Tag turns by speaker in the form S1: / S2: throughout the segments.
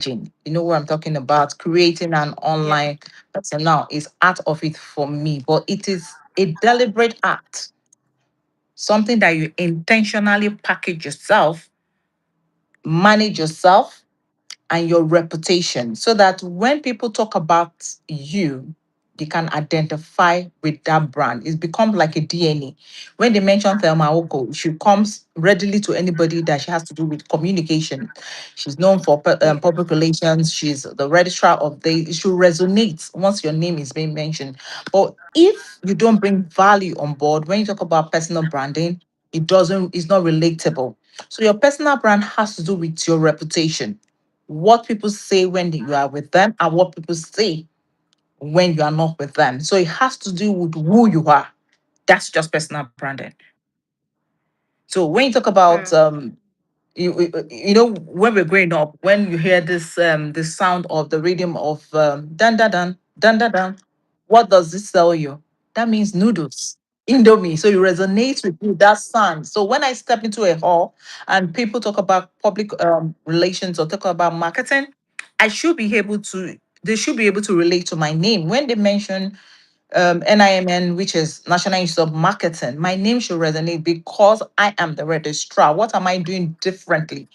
S1: packaging. You know what I'm talking about? Creating an
S2: Yeah.
S1: online personnel is part of it for me, but it is a deliberate act, something that you intentionally package yourself, manage yourself, and your reputation so that when people talk about you, they can identify with that brand. It's become like a DNA. When they mention Thelma Okoh, she comes readily to anybody that she has to do with communication. She's known for
S2: Yeah.
S1: public relations. She's the registrar of the. It should resonate once your name is being mentioned. But if you don't bring value on board, when you talk about personal branding, it doesn't. It's not relatable. So your personal brand has to do with your reputation, what people say when you are with them and what people say when you are not with them. So it has to do with who you are. That's just personal branding. So when you talk about
S2: Mm.
S1: you know, when we're growing up, when you hear this sound of the rhythm of dun dun dun dun dun dun, what does this tell you? That means noodles, Indomie. So you resonate with you that sound. So when I step into a hall and people talk about public relations or talk about marketing, I should be able to. They should be able to relate to my name when they mention NIMN, which is National Institute of Marketing. My name should resonate because I am the registrar. What am I doing differently?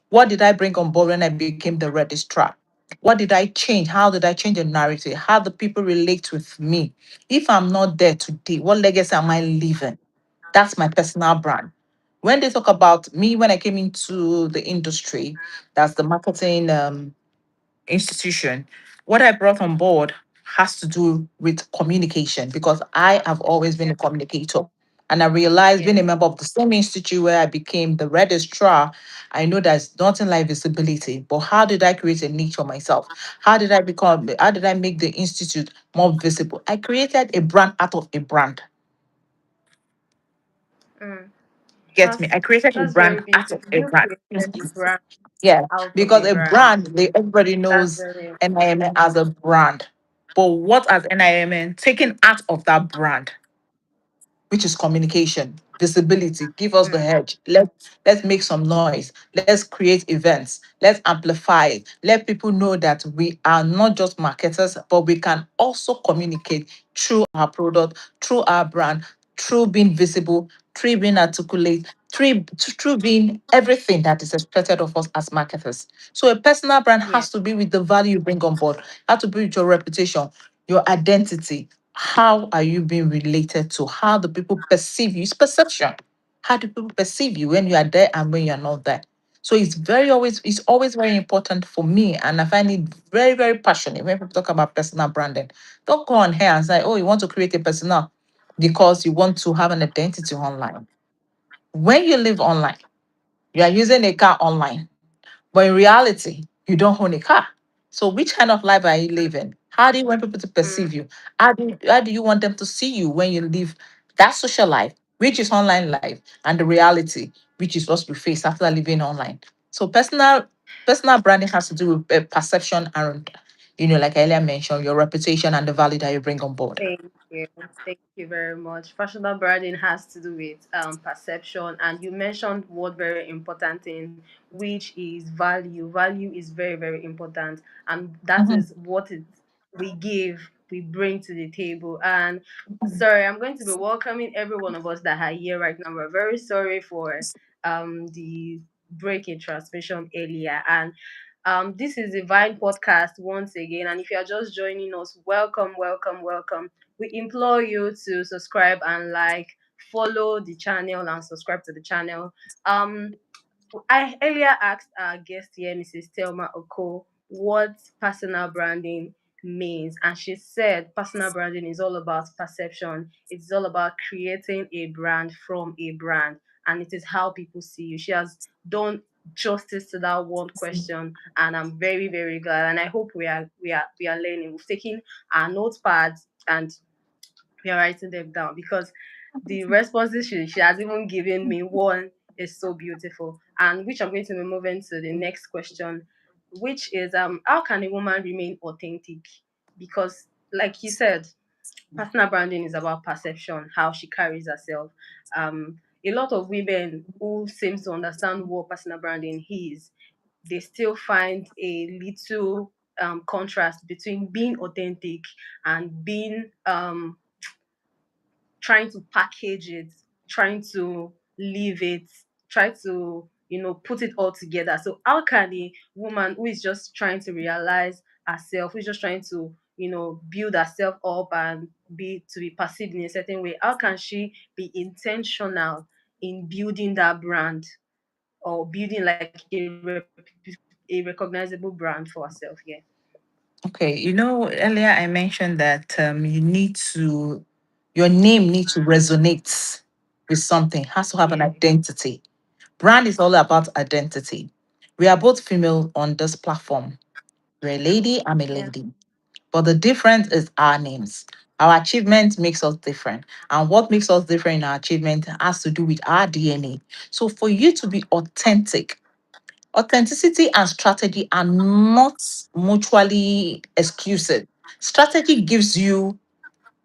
S1: What did I bring on board when I became the registrar? What did I change? How did I change the narrative? How do people relate with me? If I'm not there today, what legacy am I leaving? That's my personal brand. When they talk about me, when I came into the industry, that's the marketing institution, what I brought on board has to do with communication because I have always been a communicator. And I realized
S2: Yeah.
S1: being a member of the same institute where I became the registrar, I know there's nothing like visibility. But how did I create a niche for myself? How did I make the institute more visible? I created a brand out of a brand.
S2: Mm.
S1: Get me?
S2: That's
S1: I created a
S2: that's
S1: brand
S2: very
S1: out of
S2: beautiful.
S1: a
S2: You
S1: brand.
S2: created a brand
S1: Yeah,
S2: out of
S1: because
S2: a
S1: a
S2: brand.
S1: brand, everybody
S2: That's
S1: knows
S2: very
S1: NIMN
S2: important.
S1: as a brand. But what has NIMN taken out of that brand, which is communication, visibility, give us the
S2: Mm.
S1: hedge. Let's make some noise. Let's create events. Let's amplify it. Let people know that we are not just marketers, but we can also communicate through our product, through our brand, through being visible, through being articulate, through being everything that is expected of us as marketers. So a personal brand
S2: Yeah.
S1: has to be with the value you bring on board, has to be with your reputation, your identity. How are you being related to? How do people perceive you? It's perception. How do people perceive you when you are there and when you're not there? So it's always very important for me. And I find it very, very passionate when people talk about personal branding. Don't go on here and say, oh, you want to create a personal because you want to have an identity online. When you live online, you are using a car online. But in reality, you don't own a car. So which kind of life are you living? How do you want people to
S2: Mm.
S1: perceive you? How do you want them to see you when you live that social life, which is online life, and the reality, which is what we face after living online? So personal branding has to do with perception and like I earlier mentioned, your reputation and the value that you bring on board.
S2: Thank you. Thank you very much. Personal branding has to do with perception, and you mentioned one very important thing, which is value. Value is very, very important, and that
S1: Mhm.
S2: is what we give, we bring to the table. And sorry, I'm going to be welcoming every one of us that are here right now. We're very sorry for the break in transmission earlier, and this is the Vine podcast once again. And if you are just joining us, welcome, welcome, welcome. We implore you to subscribe and like, follow the channel and subscribe to the channel. Um, I earlier asked our guest here, Mrs. Thelma Okoh, what personal branding means. And she said personal branding is all about perception, it's all about creating a brand from a brand, and it is how people see you. She has done justice to that one question, and I'm very, very glad. And I hope we are learning. We've taken our notepads and we are writing them down because the responses she has even given me one is so beautiful, and which I'm going to be moving to the next question, which is how can a woman remain authentic? Because like you said, personal branding is about perception, how she carries herself. A lot of women who seems to understand what personal branding is they still find a little contrast between being authentic and being trying to package it, trying to leave it, try to, put it all together. So how can a woman who is just trying to realize herself, who's just trying to, build herself up and be perceived in a certain way, how can she be intentional in building that brand or building like a recognizable brand for herself? Yeah.
S1: Okay, earlier I mentioned that your name needs to resonate with something, has to have an
S2: Yeah.
S1: identity. Brand is all about identity. We are both female on this platform. You're a lady, I'm a
S2: Yeah.
S1: lady. But the difference is our names. Our achievement makes us different. And what makes us different in our achievement has to do with our DNA. So for you to be authentic, authenticity and strategy are not mutually exclusive. Strategy gives you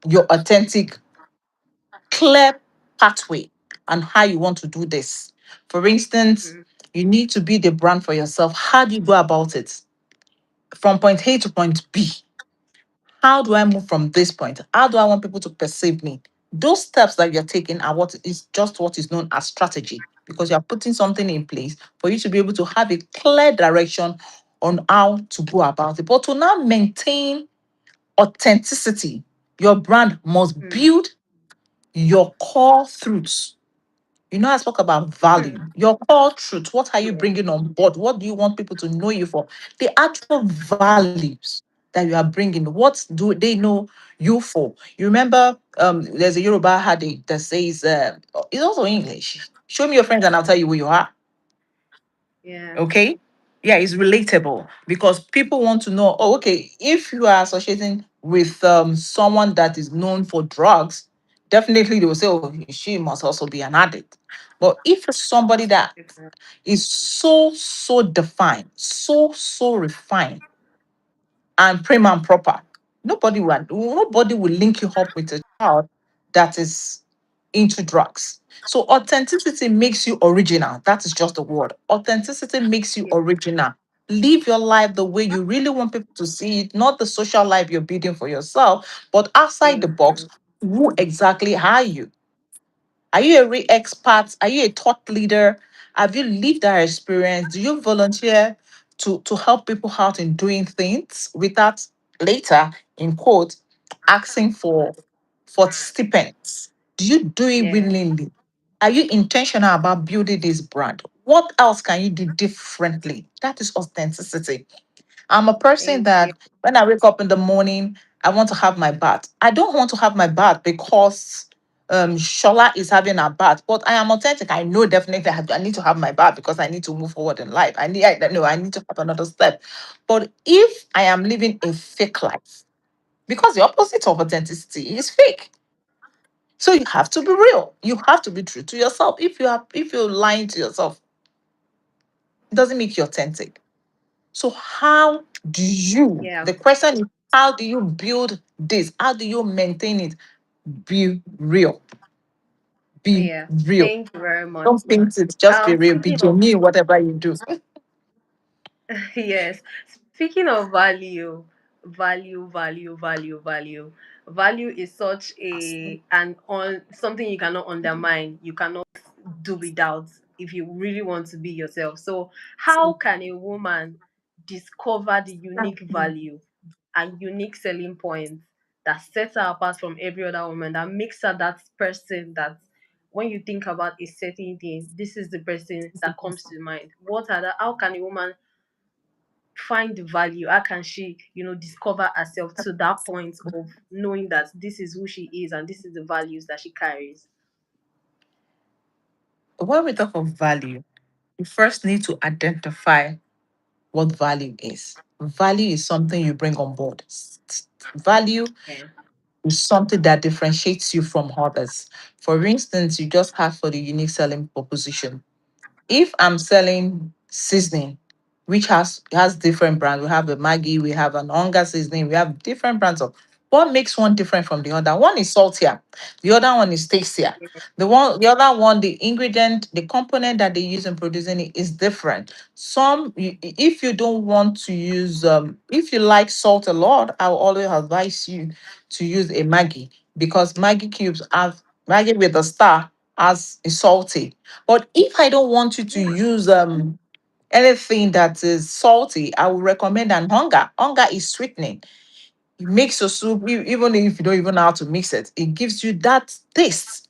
S1: your authentic, clear pathway on how you want to do this. For instance,
S2: Mm,
S1: you need to be the brand for yourself. How do you go about it? From point A to point B. How do I move from this point? How do I want people to perceive me? Those steps that you're taking are what is known as strategy, because you're putting something in place for you to be able to have a clear direction on how to go about it. But to now maintain authenticity, your brand must
S2: mm,
S1: build your core truths. I spoke about value,
S2: mm.
S1: your core truth. What are you
S2: Yeah.
S1: bringing on board? What do you want people to know you for? The actual values that you are bringing. What do they know you for? You remember, there's a Yoruba hadith that says, it's also English. Show me your friends and I'll tell you who you are.
S2: Yeah.
S1: Okay. Yeah, it's relatable because people want to know, oh, okay, if you are associating with someone that is known for drugs, definitely they will say, oh, she must also be an addict. But if it's somebody that is so defined, so refined and prim and proper, nobody will link you up with a child that is into drugs. So authenticity makes you original. That is just the word. Authenticity makes you
S2: Yeah.
S1: original. Live your life the way you really want people to see it, not the social life you're building for yourself, but outside the box.
S2: Mhm.
S1: Who exactly are you? Are you a real expert? Are you a thought leader? Have you lived that experience? Do you volunteer to help people out in doing things without later, in quote, asking for stipends? Do you do it
S2: Yeah.
S1: willingly? Are you intentional about building this brand? What else can you do differently? That is authenticity. I'm a person
S2: Thank you.
S1: that when I wake up in the morning, I want to have my bath. I don't want to have my bath because Shola is having a bath, but I am authentic. I know definitely I need to have my bath because I need to move forward in life. I need to have another step. But if I am living a fake life, because the opposite of authenticity is fake. So you have to be real. You have to be true to yourself. If you're lying to yourself, it doesn't make you authentic. So, how do you,
S2: Yeah.
S1: the question is, how do you build this? How do you maintain it? Be real. Be
S2: Yeah.
S1: real.
S2: Thank you very much,
S1: Don't
S2: ma.
S1: think it, just be real. Be
S2: Speaking of
S1: genuine, whatever you do.
S2: yes, speaking of value, value is such a an on something you cannot undermine. You cannot do without if you really want to be yourself. So, how can a woman discover the unique value and unique selling points that sets her apart from every other woman, that makes her that person that when you think about a certain thing, this is the person that comes to mind. What are the how can a woman find the value? How can she, discover herself to that point of knowing that this is who she is and this is the values that she carries?
S1: When we talk of value, you first need to identify what value is. Value is something you bring on board. Value
S2: Yeah.
S1: is something that differentiates you from others. For instance, you just have for the unique selling proposition. If I'm selling seasoning, which has different brands, we have a Maggi, we have an Onga seasoning, we have different brands of. What makes one different from the other? One is saltier, the other one is tastier. The other one, the ingredient, the component that they use in producing it is different. If you don't want to use, if you like salt a lot, I will always advise you to use a Maggi, because Maggi cubes have Maggi with a star as is salty. But if I don't want you to use anything that is salty, I would recommend an hunger. Hunger is sweetening. You mix your soup, even if you don't even know how to mix it, it gives you that taste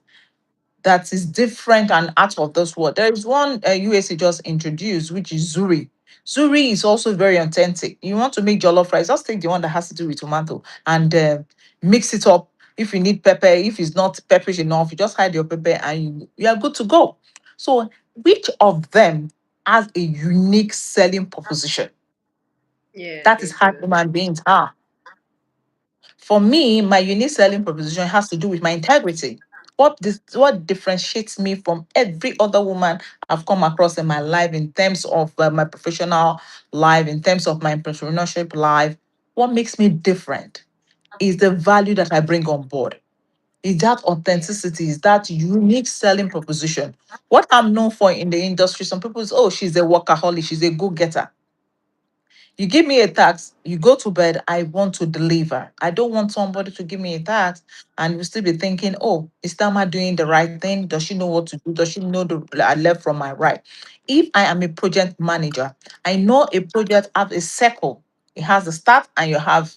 S1: that is different and out of this world. There is one USA just introduced, which is Zuri. Zuri is also very authentic. You want to make jollof rice, just take the one that has to do with tomato and mix it up. If you need pepper, if it's not pepperish enough, you just hide your pepper and you are good to go. So, which of them has a unique selling proposition?
S2: Yeah,
S1: That is
S2: they
S1: how
S2: do.
S1: human beings are. For me, my unique selling proposition has to do with my integrity. What differentiates me from every other woman I've come across in my life in terms of my professional life, in terms of my entrepreneurship life, what makes me different is the value that I bring on board. Is that
S2: Yeah,
S1: authenticity, is that unique selling proposition. What I'm known for in the industry, some people say, oh, she's a workaholic, she's a go-getter. You give me a task, you go to bed, I want to deliver. I don't want somebody to give me a task and you still be thinking, oh, is Thelma doing the right thing? Does she know what to do? Does she know the left from my right? If I am a project manager, I know a project has a circle. It has a start and you have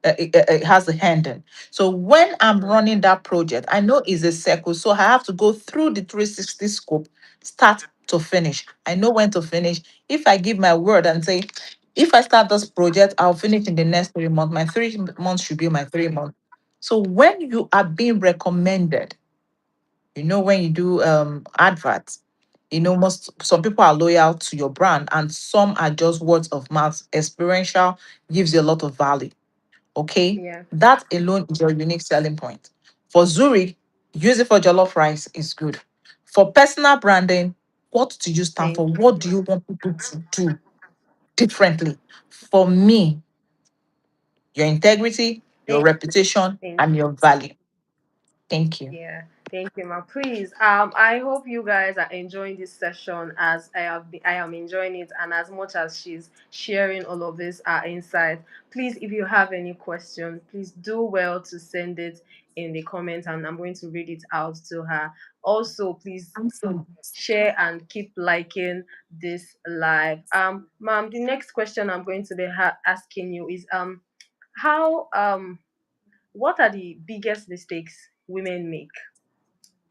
S1: it has a handle. So when I'm running that project, I know it's a circle. So I have to go through the 360 scope, start to finish. I know when to finish. If I give my word and say, if I start this project, I'll finish in the next 3 months. My 3 months should be my 3 months. So when you are being recommended, when you do adverts, most some people are loyal to your brand and some are just words of mouth. Experiential gives you a lot of value. Okay,
S2: yeah.
S1: that alone is your unique selling point. For Zurich, use it for jollof rice is good. For personal branding, what do you stand for?
S2: Thank
S1: What
S2: you.
S1: do you want people to do differently? For me, your integrity, your
S2: Thank,
S1: reputation,
S2: thank
S1: and your value. Thank you.
S2: Yeah, thank you, ma. Please, I hope you guys are enjoying this session as I am enjoying it, and as much as she's sharing all of this insight. Please, if you have any questions, please do well to send it in the comments, and I'm going to read it out to her. Also, please share and keep liking this live. Ma'am, the next question I'm going to be asking you is how what are the biggest mistakes women make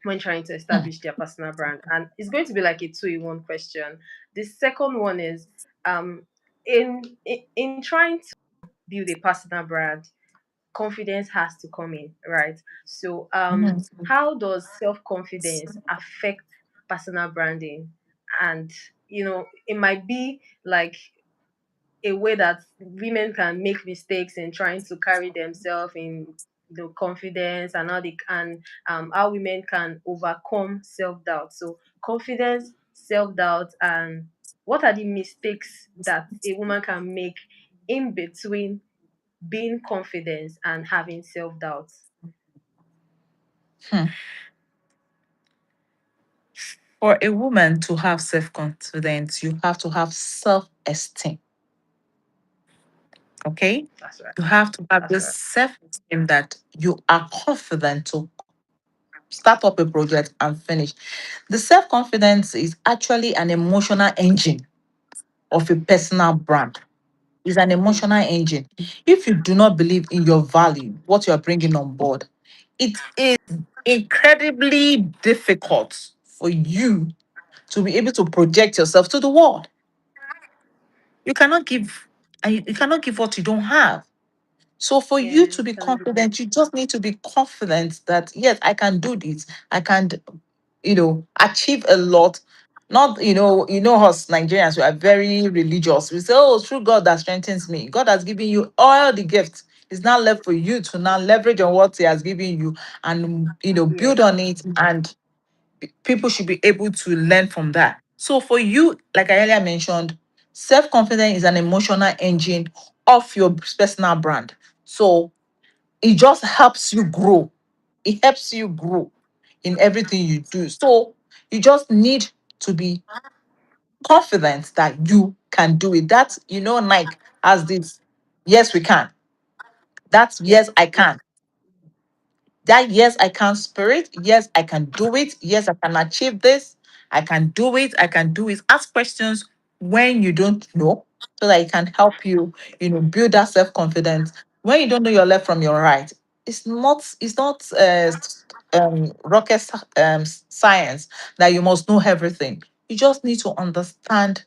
S2: when trying to
S1: Hmm.
S2: establish their personal brand? And it's going to be like a two-in-one question. The second one is in trying to build a personal brand, confidence has to come in, right? So
S1: Mhm.
S2: how does self-confidence affect personal branding? And it might be like a way that women can make mistakes in trying to carry themselves in confidence, and how women can overcome self-doubt. So confidence, self-doubt, and what are the mistakes that a woman can make in between being confident and having self-doubt?
S1: Hmm. For a woman to have self-confidence, you have to have self-esteem. Okay?
S2: That's right.
S1: You have to have
S2: That's
S1: this
S2: right.
S1: self-esteem that you are confident to start up a project and finish. The self confidence is actually an emotional engine of a personal brand. It's an
S2: Mm,
S1: emotional engine. If you do not believe in your value, what you are bringing on board, it is incredibly difficult for you to be able to project yourself to the world. You cannot give, and you cannot give what you don't have. So for you
S2: yeah,
S1: to be
S2: that's true.
S1: confident, you just need to be confident that yes, I can do this. I can, achieve a lot. Not, us Nigerians, we are very religious. We say, oh, through God that strengthens me. God has given you all the gifts. It's now left for you to now leverage on what He has given you and
S2: Yeah.
S1: build on it, and people should be able to learn from that. So for you, like I earlier mentioned, self-confidence is an emotional engine of your personal brand. So it just helps you grow. It helps you grow in everything you do. So you just need to be confident that you can do it. That, Nike has this, yes, we can. That's yes, I can. That yes, I can spirit. Yes, I can do it. Yes, I can achieve this. I can do it. I can do it. Ask questions when you don't know so that it can help you, build that self-confidence. When you don't know your left from your right, it's not rocket science that you must know everything. You just need to understand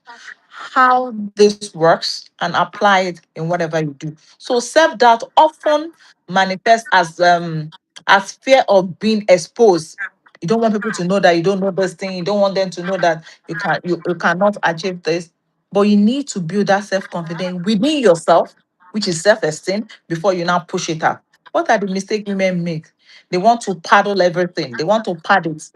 S1: how this works and apply it in whatever you do. So self-doubt often manifests as fear of being exposed. You don't want people to know that you don't know this thing. You don't want them to know that you cannot achieve this. But you need to build that self-confidence within yourself, which is self-esteem, before you now push it out. What are the mistakes women make? They want to paddle everything. They want to pad it.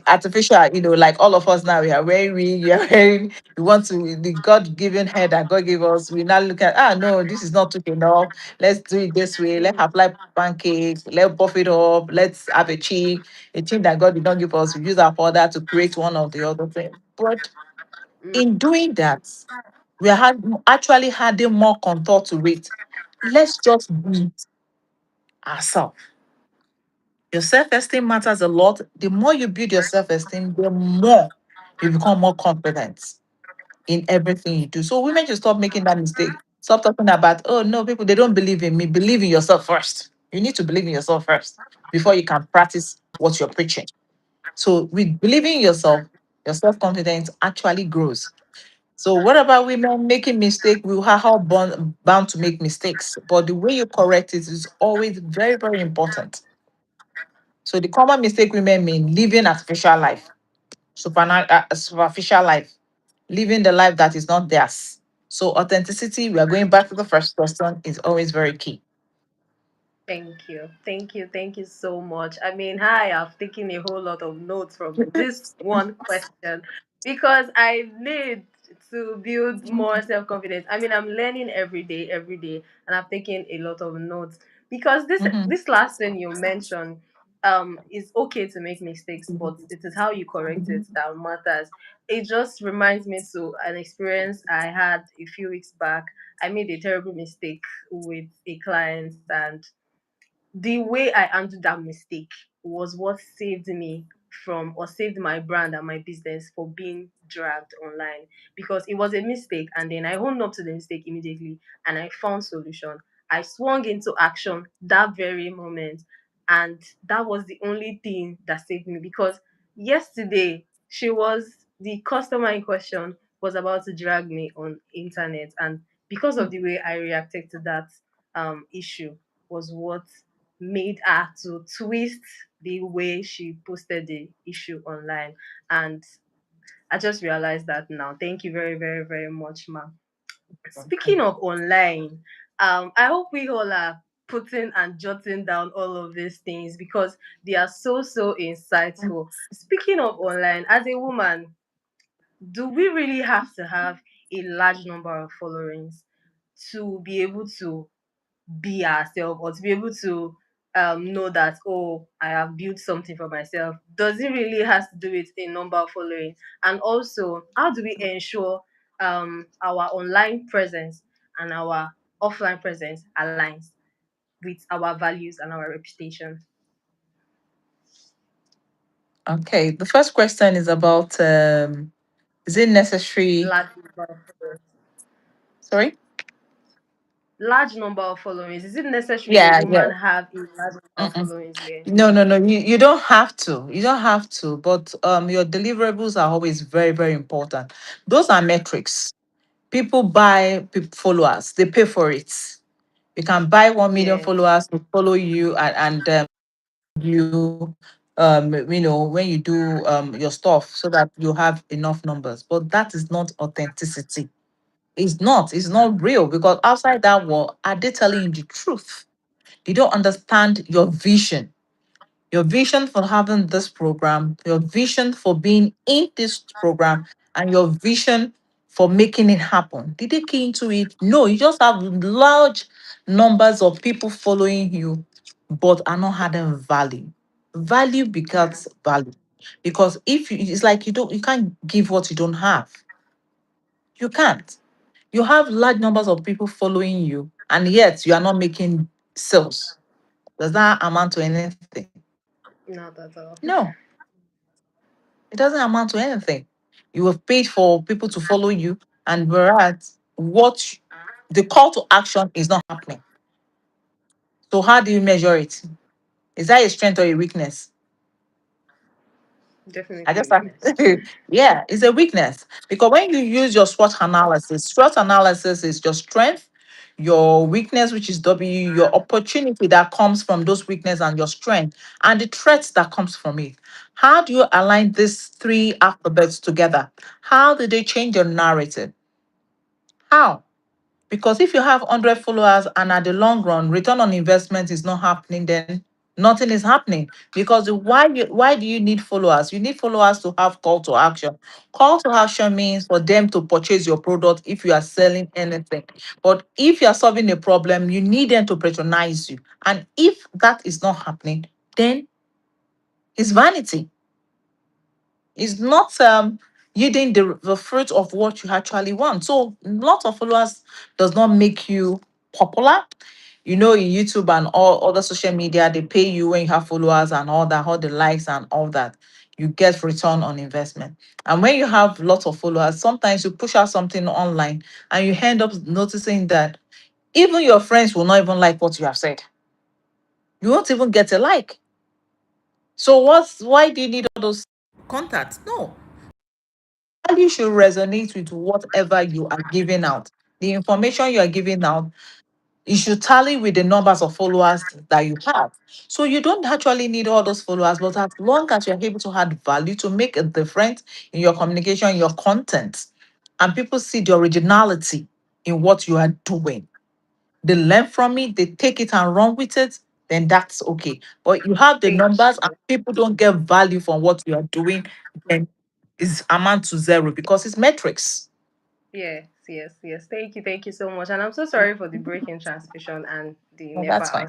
S1: Artificial, like all of us now, we are wearing, we are wearing, we want to, the God-given head that God gave us, we now look at, no, this is not good enough. Let's do it this way. Let's apply pancakes. Let's buff it up. Let's have a chin that God did not give us. We use our powder to create one of the other thing. But
S2: Mm,
S1: in doing that, we are actually adding more contour to it. Let's just be ourselves. Your self-esteem matters a lot. The more you build your self-esteem, the more you become more confident in everything you do. So women should stop making that mistake. Stop talking about, oh no, people, they don't believe in me. Believe in yourself first. You need to believe in yourself first before you can practice what you're preaching. So with believing in yourself, your self-confidence actually grows. So what about women making mistakes? We are all bound to make mistakes. But the way you correct it is always very, very important. So the common mistake women make: living artificial life, superficial life, living the life that is not theirs. So authenticity, we are going back to the first question, is always very key.
S2: Thank you. Thank you. Thank you so much. I mean, I have taken a whole lot of notes from this one question because I need to build more self confidence. I mean, I'm learning every day, and I've taken a lot of notes because this
S1: Mhm.
S2: this last thing you mentioned, is okay to make mistakes, but it is how you correct it that matters. It just reminds me to an experience I had a few weeks back. I made a terrible mistake with a client, and the way I handled that mistake was what saved me from, or saved my brand and my business for being dragged online, because it was a mistake and then I owned up to the mistake immediately and I found solution. I swung into action that very moment, and that was the only thing that saved me, because yesterday she was the customer in question was about to drag me on internet, and because of the way I reacted to that issue was what made her to twist the way she posted the issue online. And I just realized that now. Thank you very, very, very much, ma'am. Speaking of online, I hope we all are putting and jotting down all of these things because they are so, so insightful. Speaking of online, as a woman, do we really have to have a large number of followings to be able to be ourselves, or to be able to know that, oh, I have built something for myself? Does it really has to do with a number of following? And also, how do we ensure our online presence and our offline presence aligns with our values and our reputation?
S1: Okay, the first question is about, is it necessary?
S2: Large number of followers.
S1: Sorry?
S2: Large number of followings. Is it necessary a
S1: Yeah,
S2: woman
S1: yeah.
S2: have a large number of
S1: Mm-mm.
S2: followings? Yeah.
S1: No, no, no. You don't have to. You don't have to. But your deliverables are always very, very important. Those are metrics. People buy followers. They pay for it. You can buy 1 million
S2: Yes.
S1: followers to follow you, and you when you do your stuff, so that you have enough numbers. But that is not authenticity. It's not real, because outside that world, are they telling you the truth? You don't understand your vision for having this program, your vision for being in this program, and your vision for making it happen? Did they key into it? No, you just have large numbers of people following you, but are not adding value. Value
S2: Yeah.
S1: becomes value. Because if you, it's like you can't give what you don't have. You can't. You have large numbers of people following you, and yet you are not making sales. Does that amount to anything?
S2: Not at all.
S1: No, it doesn't amount to anything. You have paid for people to follow you, and whereas the call to action is not happening. So how do you measure it? Is that a strength or a weakness? I
S2: Definitely a
S1: just have,
S2: weakness.
S1: yeah, it's a weakness because when you use your SWOT analysis is your strength, your weakness, which is W, your opportunity that comes from those weakness and your strength, and the threats that comes from it. How do you align these three alphabets together? How do they change your narrative? How? Because if you have 100 followers and at the long run, return on investment is not happening, then nothing is happening. Because why do you need followers? You need followers to have call to action. Call to action means for them to purchase your product if you are selling anything. But if you are solving a problem, you need them to patronize you. And if that is not happening, then it's vanity. It's not yielding the fruit of what you actually want. So lots of followers does not make you popular. You know, in YouTube and all other social media, they pay you when you have followers and all that, all the likes and all that. You get return on investment. And when you have lots of followers, sometimes you push out something online and you end up noticing that even your friends will not even like what you have said. You won't even get a like. So why do you need all those contacts? No, value should resonate with whatever you are giving out. The information you are giving out, it should tally with the numbers of followers that you have. So you don't actually need all those followers, but as long as you're able to add value to make a difference in your communication, in your content, and people see the originality in what you are doing, they learn from it, they take it and run with it, then that's okay. But you have the
S2: Thank
S1: numbers and
S2: you.
S1: people don't get value from what you are doing, then it's amount to zero because it's metrics.
S2: Yes, yes, yes. Thank you so much. And I'm so sorry for the break in transmission and the
S1: Well,
S2: NEPA
S1: that's fine.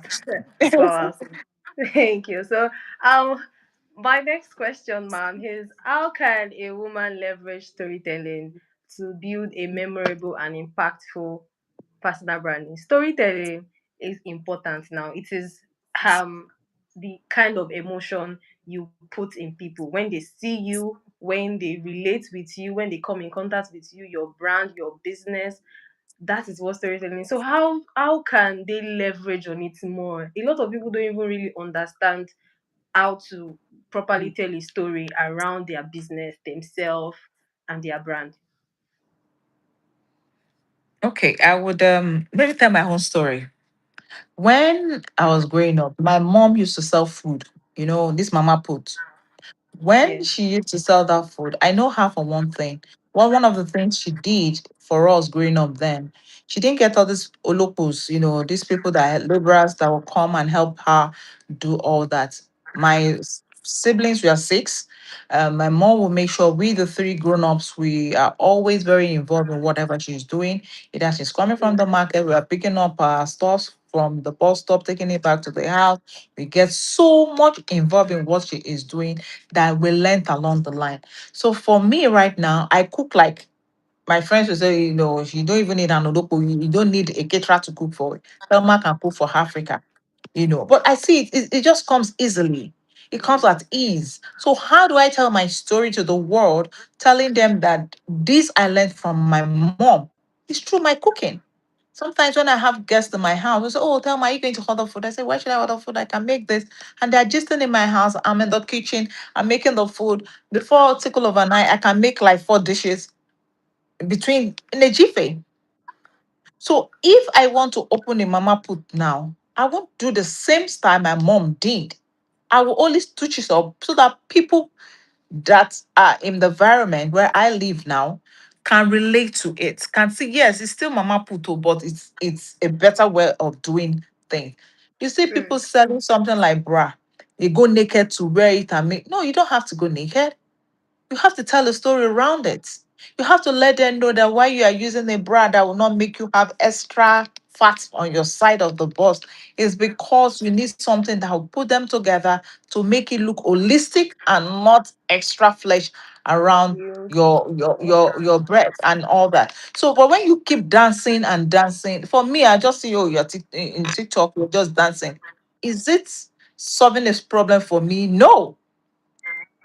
S2: out power. Thank you. So, um, my next question, ma'am, is how can a woman leverage storytelling to build a memorable and impactful personal branding? Storytelling is important now. It is um the kind of emotion you put in people when they see you, when they relate with you, when they come in contact with you, your brand, your business. That is what storytelling is. So how can they leverage on it more? A lot of people don't even really understand how to properly tell a story around their business, themselves, and their brand.
S1: Okay, I would maybe tell my own story. When I was growing up, my mom used to sell food, this mama put. When
S2: Yeah.
S1: she used to sell that food, I know her for one thing. Well, one of the things she did for us growing up then, she didn't get all these olopos, these people that laborers that will come and help her do all that. My siblings, we are six. My mom will make sure we, the three grown-ups, we are always very involved in whatever she's doing. Either she's coming from the market, we are picking up our stuff from the bus stop, taking it back to the house. We get so much involved in what she is doing that we learned along the line. So for me right now, I cook like my friends will say, you don't even need an odoko, you don't need a caterer to cook for it. Thelma can cook for Africa, But I see it just comes easily. It comes
S2: Mm.
S1: at ease. So how do I tell my story to the world, telling them that this I learned from my mom is through my cooking? Sometimes when I have guests in my house, they say, "Oh, Thelma, are you going to order food?" I say, "Why should I order food? I can make this." And they're just in my house. I'm in the kitchen. I'm making the food. Before a tickle of an eye, I can make like 4 dishes between in a jiffy. So if I want to open a mama put now, I won't do the same style my mom did. I will only switch it up so that people that are in the environment where I live now can relate to it, can see, yes, it's still Mama Puto, but it's a better way of doing things. You see people
S2: Mm.
S1: selling something like bra, they go naked to wear it and make. No, you don't have to go naked. You have to tell a story around it. You have to let them know that why you are using a brand that will not make you have extra fat on your side of the bust is because you need something that will put them together to make it look holistic and not extra flesh around
S2: You.
S1: your breast and all that. So, but when you keep dancing and dancing, for me, I just see you you're in TikTok, you're just dancing. Is it solving this problem for me? No.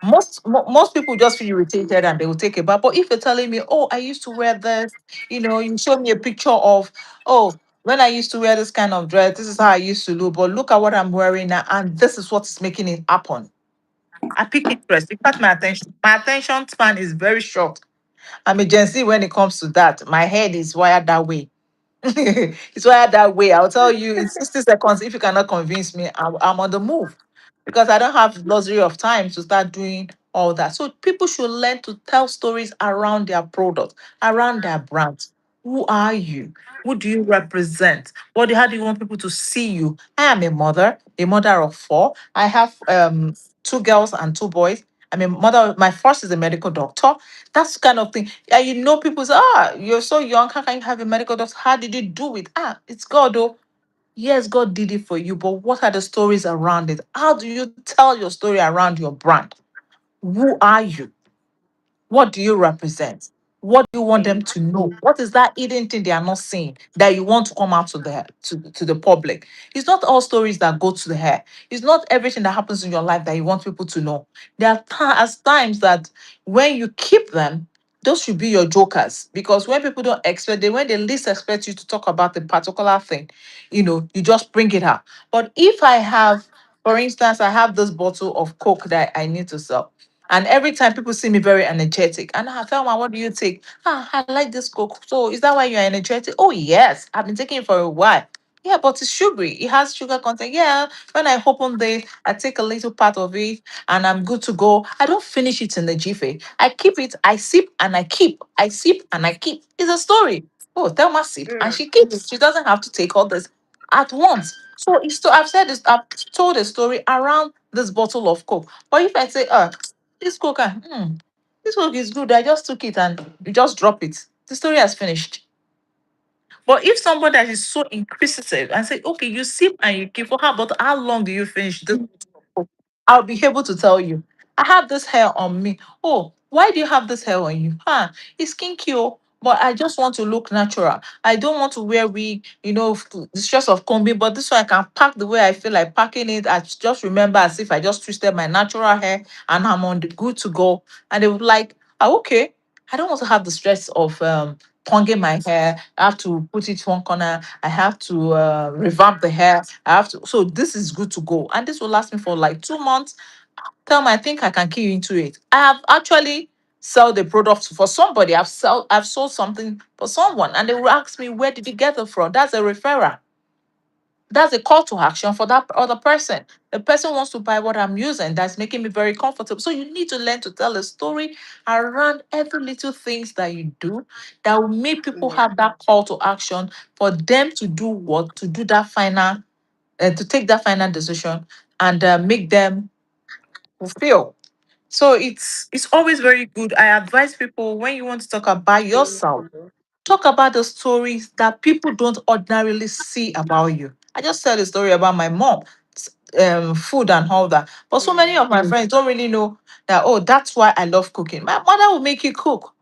S1: Most people just feel irritated and they will take it back. But if you're telling me, oh, I used to wear this, you show me a picture of, oh, when I used to wear this kind of dress, this is how I used to look. But look at what I'm wearing now, and this is what is making it happen. I pick interest. It caught my attention. My attention span is very short. I'm a Gen Z when it comes to that. My head is wired that way. It's wired that way. I'll tell you in 60 seconds. If you cannot convince me, I'm on the move because I don't have luxury of time to start doing all that. So people should learn to tell stories around their product, around their brand. Who are you? Who do you represent? How do you want people to see you? I am a mother of four. I have two girls and two boys. I'm a mother. My first is a medical doctor. That's the kind of thing. And people say, you're so young. How can you have a medical doctor? How did you do it? It's God, oh. Yes, God did it for you, but what are the stories around it? How do you tell your story around your brand? Who are you? What do you represent? What do you want them to know? What is that hidden thing they are not seeing that you want to come out to the public? It's not all stories that go to the hair. It's not everything that happens in your life that you want people to know. There are times that when you keep them, those should be your jokers. Because when people don't expect, when they least expect you to talk about the particular thing, you just bring it up. But if I have, for instance, I have this bottle of Coke that I need to sell. And every time people see me very energetic, and I tell them, what do you take? I like this Coke. So is that why you're energetic? Oh, yes. I've been taking it for a while. Yeah, but it's sugary. It has sugar content. Yeah. When I open this, I take a little part of it and I'm good to go. I don't finish it in the jiffy. I keep it, I sip and I keep. I sip and I keep. It's a story. Oh, Thelma sip and
S2: Mm.
S1: she keeps. She doesn't have to take all this at once. So I've said this, I've told a story around this bottle of Coke. But if I say, this Coke, this Coke is good. I just took it and you just drop it. The story has finished. But if somebody that is so inquisitive and say, okay, you sip and you keep, for how about how long do you finish this? I'll be able to tell you. I have this hair on me. Oh, why do you have this hair on you? It's kinky, oh, but I just want to look natural. I don't want to wear wig, the stress of combing, but this one I can pack the way I feel like packing it. I just remember as if I just twisted my natural hair and I'm on the good to go. And they would like, okay. I don't want to have the stress of tonging my hair. I have to put it one corner. I have to revamp the hair. I have to. So this is good to go, and this will last me for like 2 months. Tell me, I think I can key into it. I have actually sell the product for somebody. I've sold something for someone, and they will ask me where did you get it from. That's a referral. That's a call to action for that other person. The person wants to buy what I'm using. That's making me very comfortable. So you need to learn to tell a story around every little things that you do that will make people
S2: Yeah.
S1: have that call to action for them to do what to do that final to take that final decision and make them fulfill. So it's always very good. I advise people when you want to talk about
S2: Thank
S1: yourself,
S2: you.
S1: talk about the stories that people don't ordinarily see about you. I just tell the story about my mom, food and all that. But so many
S2: Mm.
S1: of my friends don't really know that, oh, that's why I love cooking. My mother will make you cook.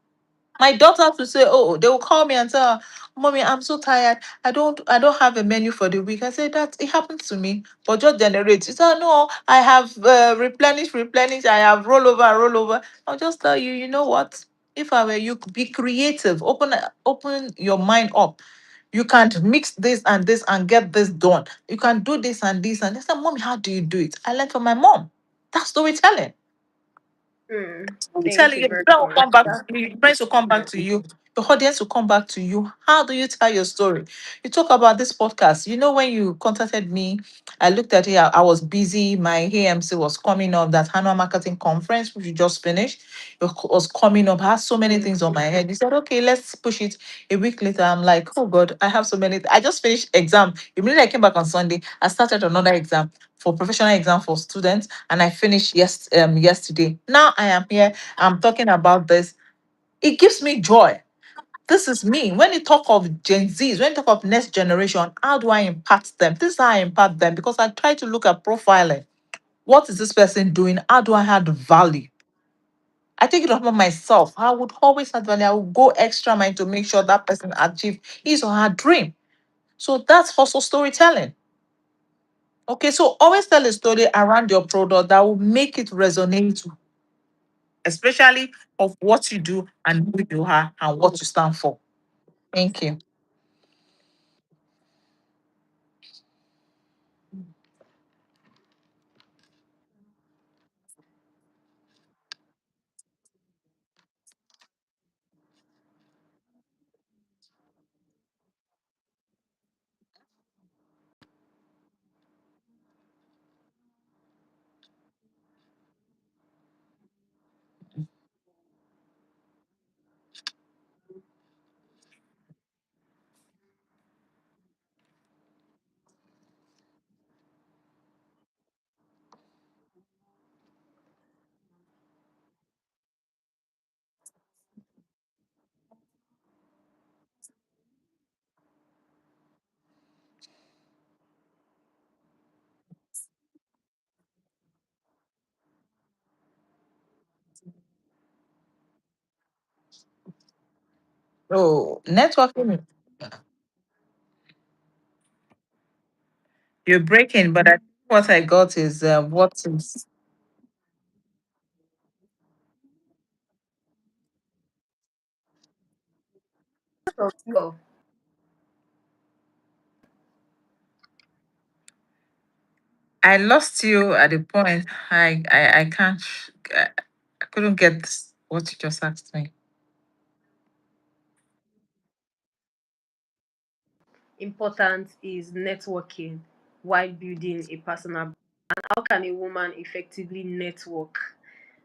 S1: My daughter to say, oh, they will call me and tell her, Mommy, I'm so tired. I don't have a menu for the week. I said that it happens to me, but just generate. She said, no, I have replenish, I have roll over. I'll just tell you, you know what? If I were you, be creative. Open your mind up. You can't mix this and this and get this done. You can do this and this and this. I said, Mommy, how do you do it? I learned from my mom. That's storytelling.
S2: Mm.
S1: I'm
S2: Thank
S1: telling
S2: you
S1: you,
S2: very
S1: people will
S2: much.
S1: come back to
S2: That's
S1: you, your friends will come back
S2: mm.
S1: to you, your audience will come back to you. How do you tell your story? You talk about this podcast. When you contacted me, I looked at it, I was busy. My AMC was coming up, that annual marketing conference, which we just finished. Was coming up. I had so many
S2: Mm.
S1: things on my head. You said, okay, let's push it. A week later, I'm like, oh God, I have so many. I just finished exam. Immediately I came back on Sunday, I started another exam for professional exam for students, and I finished yesterday. Now I am here. I'm talking about this. It gives me joy. This is me. When you talk of Gen Zs, when you talk of next generation, how do I impact them? This is how I impact them because I try to look at profiling. What is this person doing? How do I add value? I take it upon myself. I would always add value. I would go extra mile to make sure that person achieve his or her dream. So that's also storytelling. Okay, so always tell a story around your product that will make it resonate, especially of what you do and who you are and what you stand for. Thank you. So networking, you're breaking, but I think what I got is what is.
S2: Oh,
S1: I lost you at the point. I can't. I couldn't get what you just asked me.
S2: important is networking while building a personal brand. How can a woman effectively network?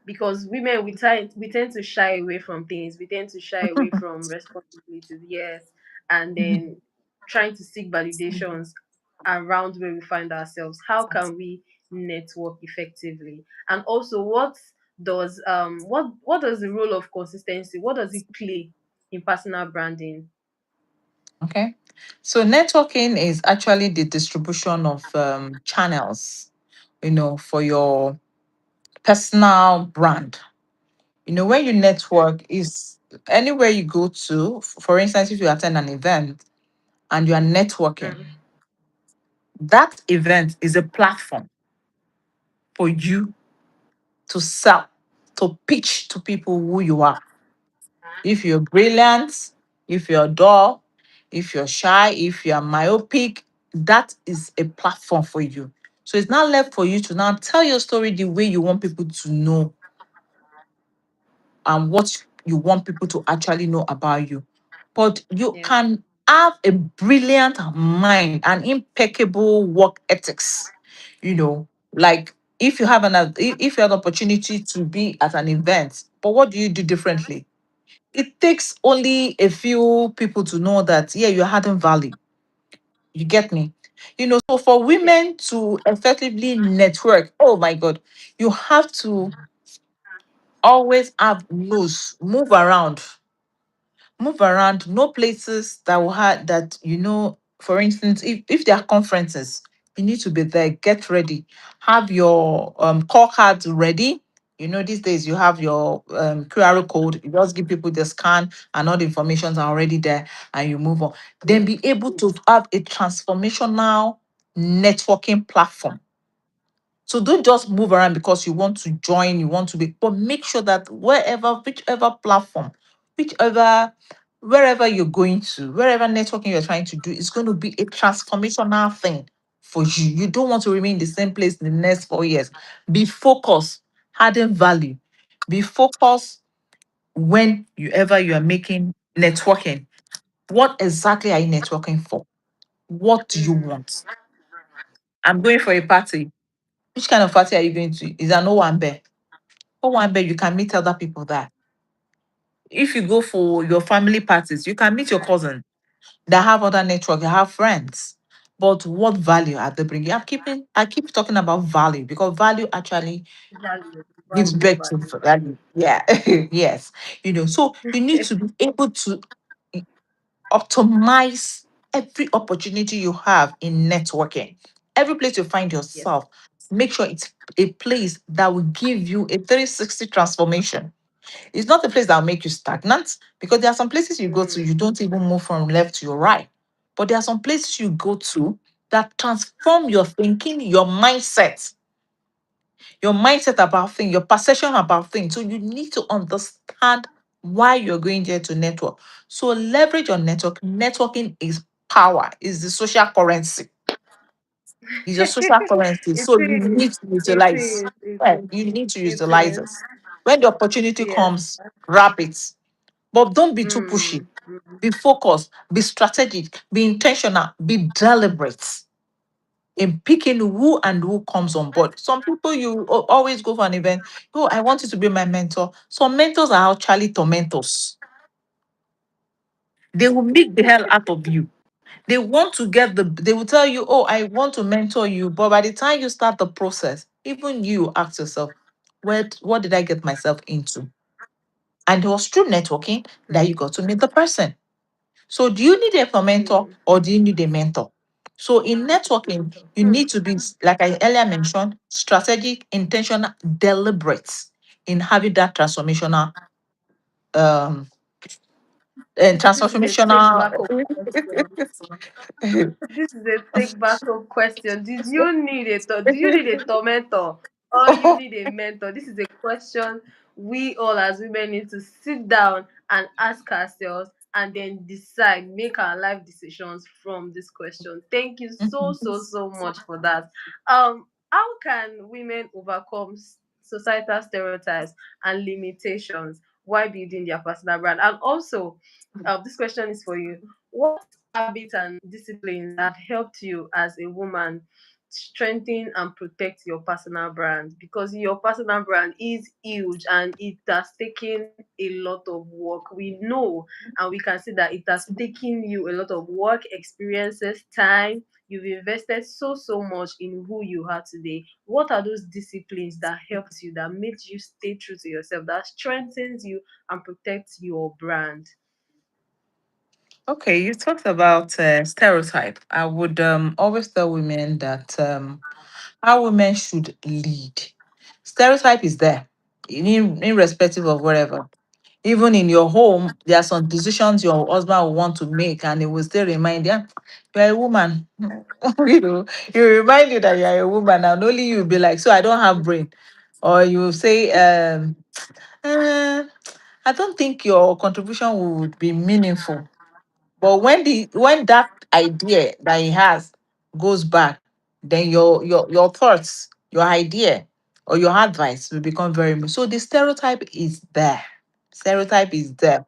S2: Because women, we tend to shy away from things. We tend to shy away from responsibilities, yes, and then trying to seek validations around where we find ourselves. How can we network effectively? And also, what does the role of consistency, what does it play in personal branding?
S1: Okay. So networking is actually the distribution of channels, for your personal brand. When you network is anywhere you go to, for instance, if you attend an event and you are networking,
S2: Mm,
S1: that event is a platform for you to sell, to pitch to people who you are. If you're brilliant, if you're dull, if you're shy, if you're myopic, that is a platform for you. So it's not left for you to now tell your story the way you want people to know and what you want people to actually know about you. But you
S2: yes,
S1: can have a brilliant mind and impeccable work ethics. Like if you have if you have an opportunity to be at an event, but what do you do differently? It takes only a few people to know that, yeah, you're adding value. You get me? So for
S2: yes.
S1: women to effectively network, oh my God, you have to always have nose, move around, know places that will have that, for instance, if there are conferences, you need to be there, get ready, have your call cards ready. These days you have your QR code, you just give people the scan and all the informations are already there and you move on. Then be able to have a transformational networking platform. So don't just move around because you want to join, you want to be, but make sure that whichever platform, whichever, wherever you're going to, wherever networking you're trying to do, is going to be a transformational thing for you. You don't want to remain in the same place in the next 4 years. Be focused, adding value. Be focused when you are making networking. What exactly are you networking for? What do you
S2: Mm,
S1: want? I'm going for a party. Which kind of party are you going to? Is an Owambe? Owambe, you can meet other people there. If you go for your family parties, you can meet your cousin that have other network, you have friends. But what value are they bringing? I keep talking about value because value actually
S2: value.
S1: gives
S2: value
S1: back to
S2: value
S1: value. Yeah, yes. So you need to be able to optimize every opportunity you have in networking. Every place you find
S2: Yes.
S1: yourself, make sure it's a place that will give you a 360 transformation. It's not a place that will make you stagnant, because there are some places you go to,
S2: Mm,
S1: you don't even move from left to your right. But there are some places you go to that transform your thinking, your mindset about things, your perception about things. So you need to understand why you're going there to network. So leverage your network. Networking is power, is the social currency. Is your social currency.
S2: it
S1: So you
S2: is.
S1: need to
S2: It
S1: utilize.
S2: is. It
S1: Yeah,
S2: is.
S1: you need to
S2: It
S1: utilize
S2: is.
S1: it. When the opportunity
S2: Yes.
S1: comes, grab it. But don't be too pushy.
S2: Mm, mm,
S1: Be focused, be strategic, be intentional, be deliberate in picking who and who comes on board. Some people you always go for an event. Oh, I want you to be my mentor. Some mentors are actually tormentors. They will make the hell out of you. They want to they will tell you, oh, I want to mentor you. But by the time you start the process, even you ask yourself, what did I get myself into? And it was through networking that you
S2: mm,
S1: got to meet the person. So, do you need a mentor
S2: mm,
S1: or do you need a mentor? So, in networking, you
S2: mm.
S1: need to be, like I earlier mentioned, strategic, intentional, deliberate in having that um,
S2: This is a take
S1: transformational.
S2: back of question. This is a take back of question. Do you need a tormentor or you need a mentor? This is a question we all as women need to sit down and ask ourselves and then decide, make our life decisions from this question. Thank you so much for that. How can women overcome societal stereotypes and limitations while building their personal brand? And also, this question is for you. What habits and disciplines that helped you as a woman strengthen and protect your personal brand? Because your personal brand is huge and it has taken a lot of work. We know and we can see that it has taken you a lot of work, experiences, time. You've invested so much in who you are today. What are those disciplines that helped you, that made you stay true to yourself, that strengthens you and protects your brand?
S1: Okay, you talked about stereotype. I would always tell women that how women should lead. Stereotype is there, irrespective of whatever. Even in your home, there are some decisions your husband will want to make, and he will still remind you, you're a woman. He will remind you that you're a woman, and only you will be like, so I don't have brain. Or you will say, uh, I don't think your contribution would be meaningful. But when that idea that he has goes back, then your thoughts, your idea, or your advice will become so the stereotype is there. Stereotype is there.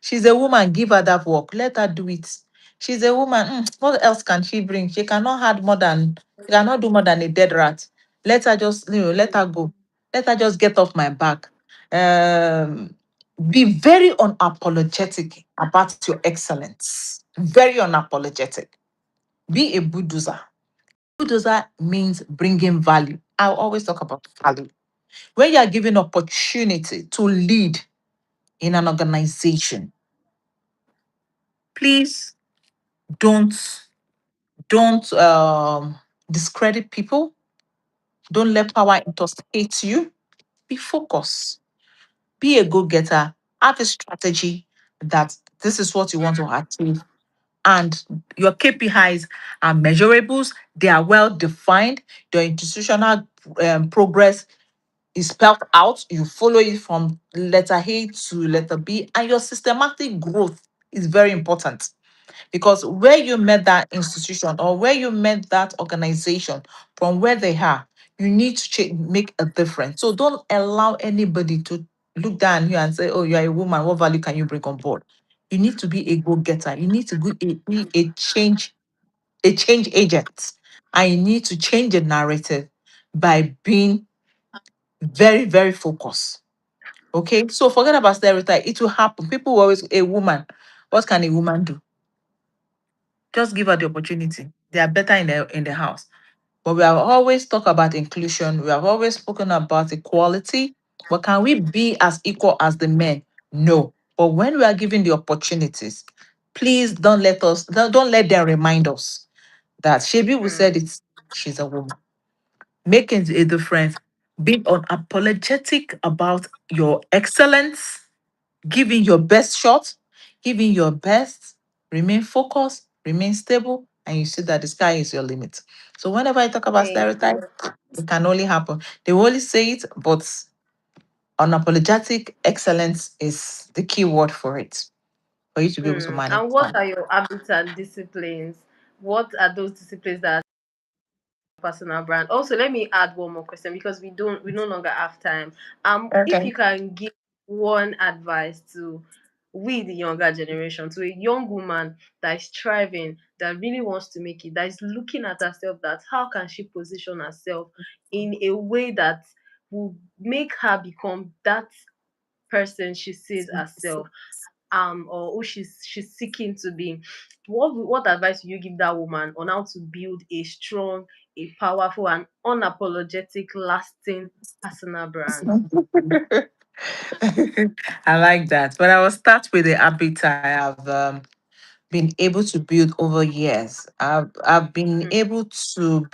S1: She's a woman, give her that work. Let her do it. She's a woman. What else can she bring? She cannot do more than a dead rat. Let her just, let her go. Let her just get off my back. Um, be very unapologetic about your excellence. Very unapologetic. Be a bulldozer. Bulldozer means bringing value. I always talk about value. When you are given opportunity to lead in an organization, please don't don't discredit people. Don't let power intoxicate you. Be focused. Be a go-getter. Have a strategy that this is what you want to achieve. And your KPIs are measurables, they are well defined. Your institutional progress is spelled out. You follow it from letter A to letter B, and your systematic growth is very important. Because where you met that institution or where you met that organization from where they are, you need to make a difference. So don't allow anybody to look down on you and say, oh, you're a woman, what value can you bring on board? You need to be a go-getter. You need to be a change agent. And you need to change the narrative by being very focused. Okay. So forget about stereotype. It will happen. People will always, a woman. What can a woman do? Just give her the opportunity. They are better in the house. But we have always talked about inclusion. We have always spoken about equality. But can we be as equal as the men? No. But when we are given the opportunities, please don't let them remind us that Shebi who said
S2: Mm.
S1: it, she's a woman. Making a difference. Being unapologetic about your excellence, giving your best shot, giving your best, remain focused, remain stable, and you see that the sky is your limit. So whenever I talk about
S2: Thank
S1: stereotype,
S2: you.
S1: it can only happen. They will only say it, but unapologetic excellence is the key word for it, for you to be able to
S2: Mm.
S1: manage
S2: And what
S1: that.
S2: are your habits and disciplines? What are those disciplines that personal brand? Also, let me add one more question because we no longer have time. If
S1: Okay.
S2: you can give one advice to we the younger generation, to a young woman that is striving, that really wants to make it, that is looking at herself, that how can she position herself in a way that will make her become that person she sees herself, or who she's seeking to be. What advice would you give that woman on how to build a strong, a powerful, and unapologetic, lasting personal brand?
S1: I like that. But I will start with the habit I have been able to build over years. I've been
S2: Mm,
S1: able to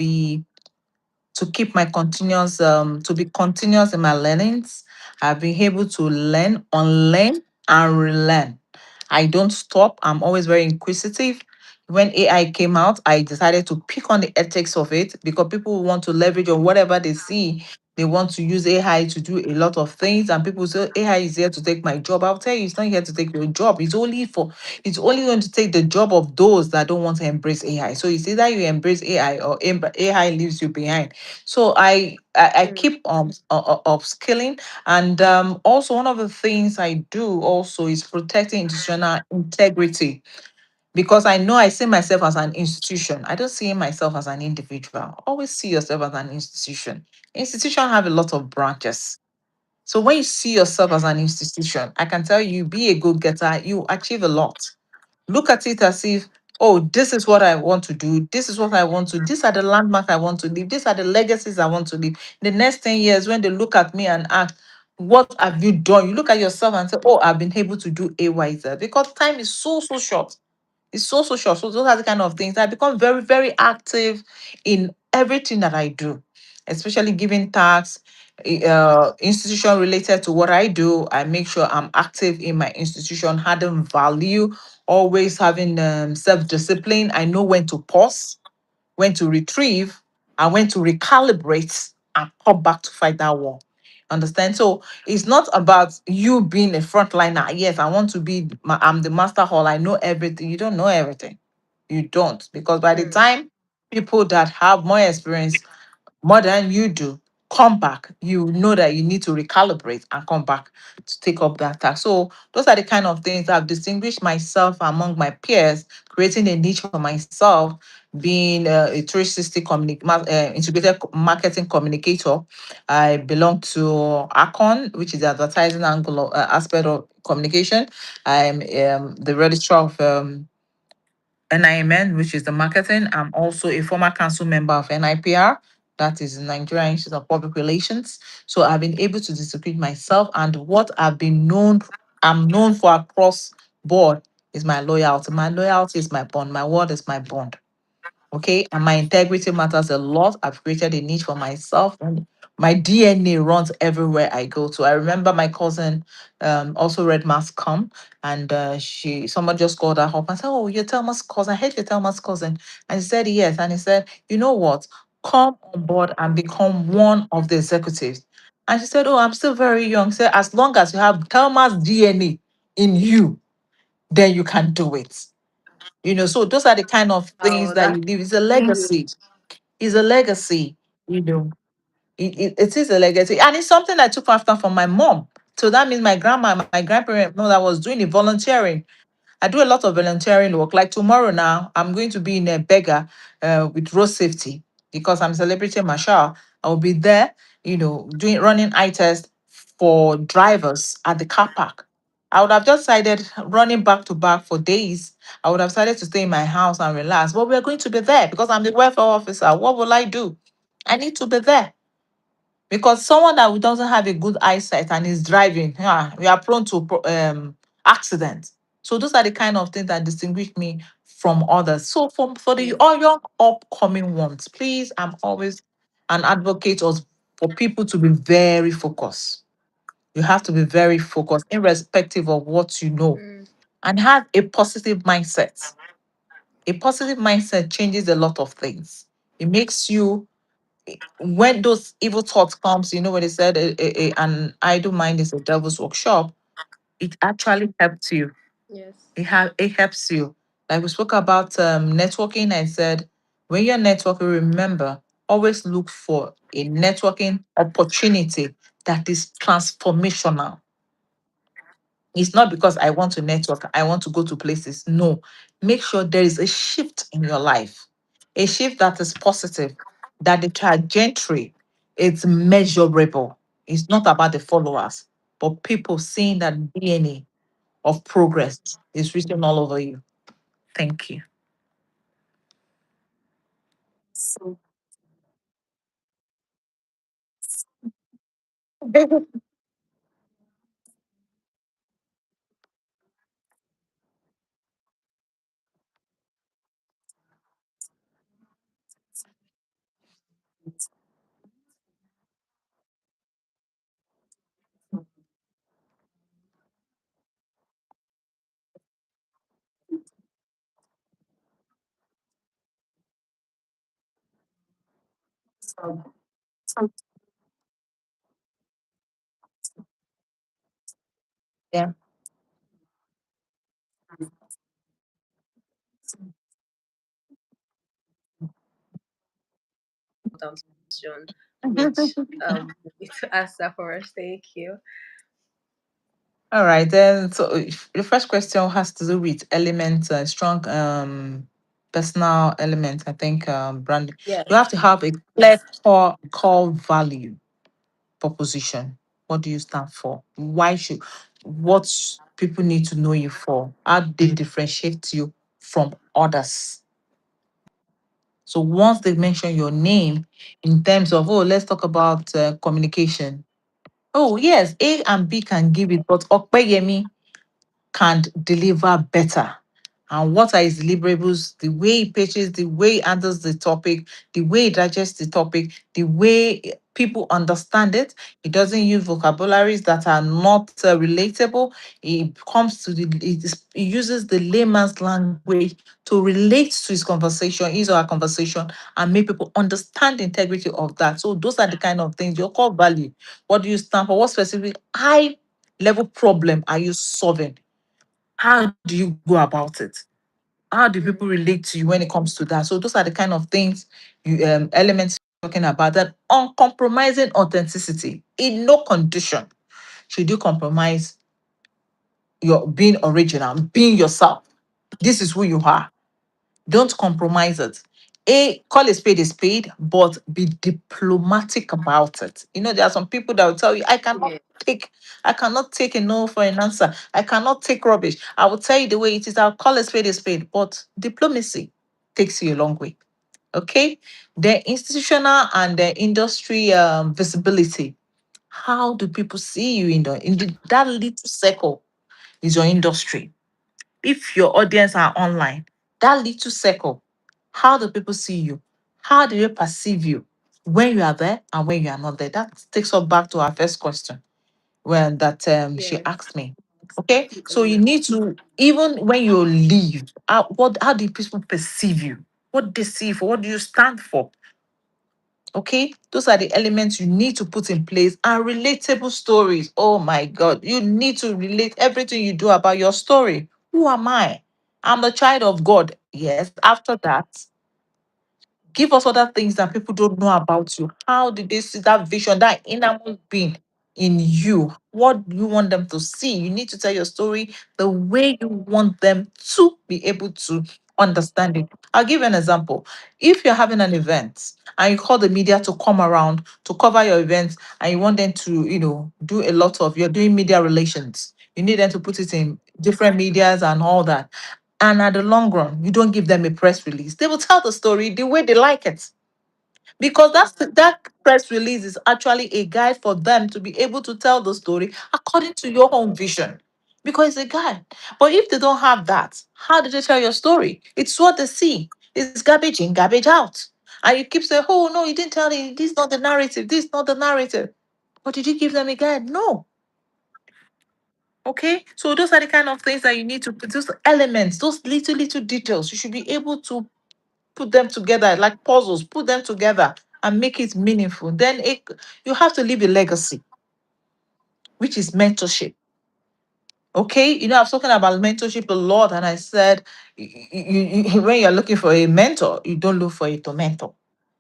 S1: keep my continuous to be continuous in my learnings. I've been able to learn, unlearn, and relearn. I don't stop. I'm always very inquisitive. When AI came out, I decided to pick on the ethics of it because people want to leverage on whatever they see. They want to use AI to do a lot of things, and people say AI is here to take my job. I'll tell you, it's not here to take your job. It's only going to take the job of those that don't want to embrace AI. So it's either you embrace AI or AI leaves you behind. So I
S2: mm,
S1: keep upskilling, and also one of the things I do also is protecting institutional integrity, because I know I see myself as an institution. I don't see myself as an individual. Always see yourself as an institution. Institution have a lot of branches. So when you see yourself as an institution, I can tell you, be a go-getter, you achieve a lot. Look at it as if, oh, this is what I want to do. This is what I want to. These are the landmarks I want to leave. These are the legacies I want to leave. The next 10 years, when they look at me and ask, what have you done? You look at yourself and say, oh, I've been able to do A, Y, Z. Because time is so short. It's so short. So those are the kind of things. I become very active in everything that I do, especially giving tasks, institution related to what I do. I make sure I'm active in my institution, adding value, always having self-discipline. I know when to pause, when to retrieve, and when to recalibrate and come back to fight that war. Understand? So it's not about you being a frontliner. Yes, I want to be, I'm the master hall. I know everything. You don't know everything. You don't. Because by the
S2: mm.
S1: time people that have more experience more than you do come back, you know that you need to recalibrate and come back to take up that task. So those are the kind of things that have distinguished myself among my peers, creating a niche for myself, being a 360 integrated marketing communicator. I belong to Akon, which is the advertising angle aspect of communication. I'm the registrar of NIMN, which is the marketing. I'm also a former council member of NIPR, that is Nigerian Institute of Public Relations. So I've been able to discipline myself, and what I'm known for across board is my loyalty. My loyalty is my bond. My word is my bond. Okay, and my integrity matters a lot. I've created a niche for myself, and my DNA runs everywhere I go to. I remember my cousin also read mass come, and someone just called her up and said, oh, you're Thelma's cousin. I hate you're Thelma's cousin. And he said yes, and he said, you know what, come on board and become one of the executives. And she said, oh, I'm still very young. He said, as long as you have Thelma's DNA in you, then you can do it. So those are the kind of things
S2: Oh,
S1: that
S2: that's
S1: you leave. It's a legacy. It's a legacy. It is a legacy. And it's something I took after from my mom. So that means my grandma, my grandparent, know that I was doing the volunteering. I do a lot of volunteering work. Like tomorrow now, I'm going to be in a beggar with road safety because I'm celebrating Marshall. I will be there, doing running eye test for drivers at the car park. I would have just decided running back to back for days. I would have decided to stay in my house and relax. But we're going to be there because I'm the welfare officer. What will I do? I need to be there Because someone that doesn't have a good eyesight and is driving, yeah, we are prone to accidents. So those are the kind of things that distinguish me from others. So for the
S2: Yes.
S1: all young upcoming ones, please, I'm always an advocate of for people to be very focused. You have to be very focused, irrespective of what you know,
S2: Mm,
S1: and have a positive mindset. A positive mindset changes a lot of things. It makes you, when those evil thoughts comes, when they said an idle mind is a devil's workshop, it actually helps you.
S2: yes.
S1: It helps you. Like we spoke about networking, I said when you're networking, remember, always look for a networking opportunity that is transformational. It's not because I want to network, I want to go to places. No, make sure there is a shift in your life, a shift that is positive, that the trajectory is measurable. It's not about the followers, but people seeing that DNA of progress is written all over you. Thank you. Yeah.
S2: Question, which to answer for us. Thank you.
S1: All right, then. So the first question has to do with elements, strong personal elements. I think brand. You
S2: Yes.
S1: have to have a clear core value proposition. What do you stand for? Why should what people need to know you for? How they differentiate you from others? So once they mention your name in terms of, oh, let's talk about communication. Oh yes, A and B can give it, but Okpeyemi can deliver better. And what are his deliverables? The way he pitches, the way he handles the topic, the way he digests the topic, the way people understand it. He doesn't use vocabularies that are not relatable. He comes to he uses the layman's language to relate to his conversation, his or her conversation, and make people understand the integrity of that. So those are the kind of things, your core value. What do you stand for? What specific high level problem are you solving? How do you go about it? How do
S2: Mm,
S1: people relate to you when it comes to that? So those are the kind of things you elements talking about, that uncompromising authenticity. In no condition should you compromise your being original, being yourself. This is who you are. Don't compromise it. Call a spade, but be diplomatic about it. There are some people that will tell you,
S2: yeah.
S1: take, I cannot take a no for an answer. I cannot take rubbish. I will tell you the way it is. I'll call a spade, but diplomacy takes you a long way. Okay. The institutional and the industry visibility. How do people see you that little circle is your industry? If your audience are online, that little circle, how do people see you? How do they perceive you when you are there and when you are not there? That takes us back to our first question when that she
S2: Yes.
S1: asked me. Okay, so you need to, even when you leave, how do people perceive you? What they see for? What do you stand for? Okay, those are the elements you need to put in place, and relatable stories. Oh my God, you need to relate everything you do about your story. Who am I? I'm the child of God. Yes, after that, give us other things that people don't know about you. How did they see that vision, that inner being in you? What do you want them to see? You need to tell your story the way you want them to be able to understand it. I'll give you an example. If you're having an event and you call the media to come around to cover your event, and you want them to, do a lot of, you're doing media relations. You need them to put it in different medias and all that. And at the long run, you don't give them a press release. They will tell the story the way they like it. because that press release is actually a guide for them to be able to tell the story according to your own vision. Because it's a guide. But if they don't have that, how do they tell your story? It's what they see. It's garbage in, garbage out. And you keep saying, oh no, you didn't tell me, this is not the narrative, this is not the narrative. But did you give them a guide? No. Okay. So those are the kind of things that you need to put, those elements, those little details. You should be able to put them together like puzzles, put them together and make it meaningful. Then you have to leave a legacy, which is mentorship. Okay, I've spoken about mentorship a lot, and I said when you're looking for a mentor, you don't look for a tormentor,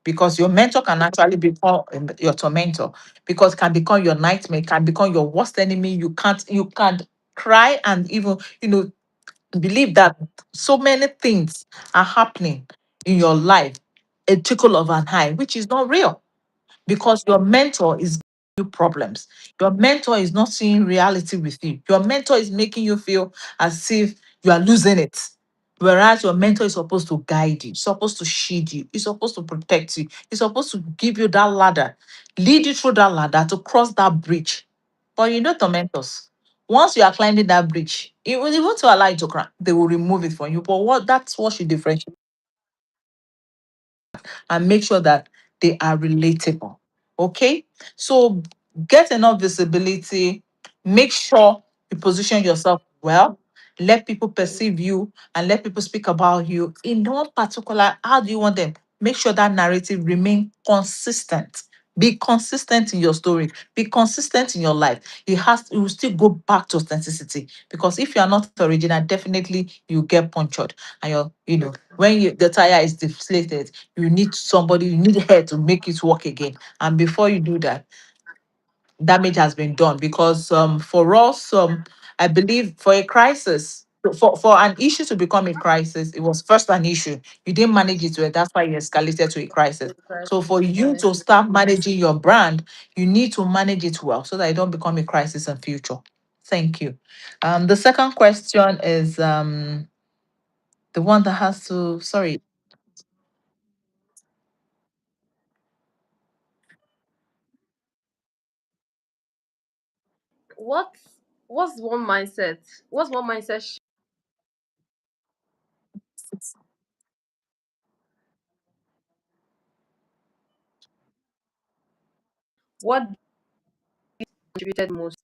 S1: because your mentor can actually become your tormentor, because it can become your nightmare, it can become your worst enemy. You can't cry and even believe that so many things are happening in your life, a trickle of an eye, which is not real, because your mentor is giving you problems. Your mentor is not seeing reality with you. Your mentor is making you feel as if you are losing it. Whereas your mentor is supposed to guide you, supposed to shield you, is supposed to protect you, is supposed to give you that ladder, lead you through that ladder to cross that bridge. But tormentors, once you are climbing that bridge, even to allow you to climb, they will remove it from you. But that's what should differentiate and make sure that they are relatable. Okay? So get enough visibility, make sure you position yourself well, let people perceive you and let people speak about you. In one particular, how do you want them? Make sure that narrative remain consistent. Be consistent in your story. Be consistent in your life. It will still go back to authenticity. Because if you are not original, definitely you get punctured. And when the tire is deflated, you need hair to make it work again. And before you do that, damage has been done. Because for us, I believe for a crisis, for an issue to become a crisis, it was first an issue. You didn't manage it well. That's why it escalated to a crisis. So for you to
S2: Honestly.
S1: start managing your brand, you need to manage it well so that it don't become a crisis in future. Thank you. The second question is the one that has to, sorry.
S2: What what's one mindset? What's one mindset what contributed most?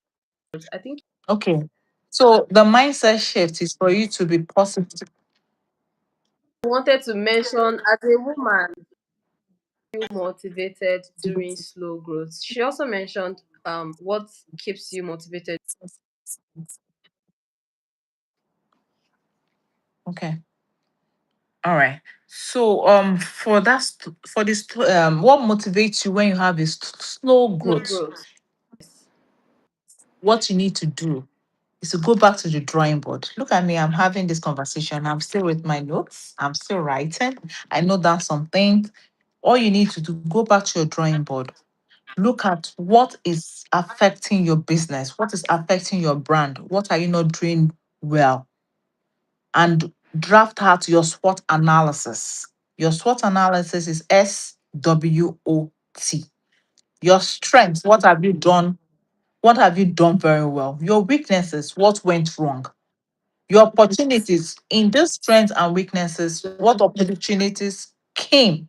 S2: I think
S1: Okay. So the mindset shift is for you to be positive.
S2: I wanted to mention as a woman feel motivated during slow growth. She also mentioned what keeps you motivated.
S1: Okay. All right. So for this what motivates you when you have a slow
S2: Slow
S1: growth?
S2: growth. Yes.
S1: What you need to do is to go back to the drawing board. Look at me, I'm having this conversation. I'm still with my notes. I'm still writing. I know that some things. All you need to do, go back to your drawing board. Look at what is affecting your business, what is affecting your brand, what are you not doing well, and draft out your SWOT analysis. Your SWOT analysis is SWOT. Your strengths, what have you done? What have you done very well? Your weaknesses, what went wrong? Your opportunities in these strengths and weaknesses, what opportunities came?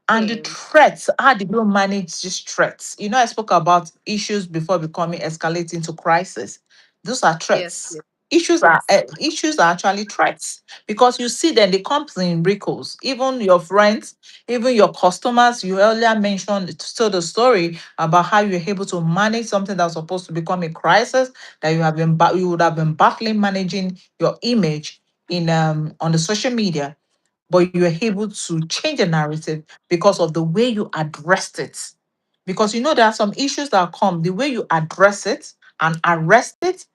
S1: And the
S2: Same.
S1: threats, how did you manage these threats? I spoke about issues before becoming escalating to crisis. Those are
S2: Yes,
S1: threats.
S2: yes.
S1: Issues are actually threats because you see them, they come in ripples. Even your friends, even your customers. You earlier mentioned the story about how you were able to manage something that was supposed to become a crisis that you would have been battling managing your image in on the social media, but you were able to change the narrative because of the way you addressed it. Because there are some issues that come, the way you address it and arrest it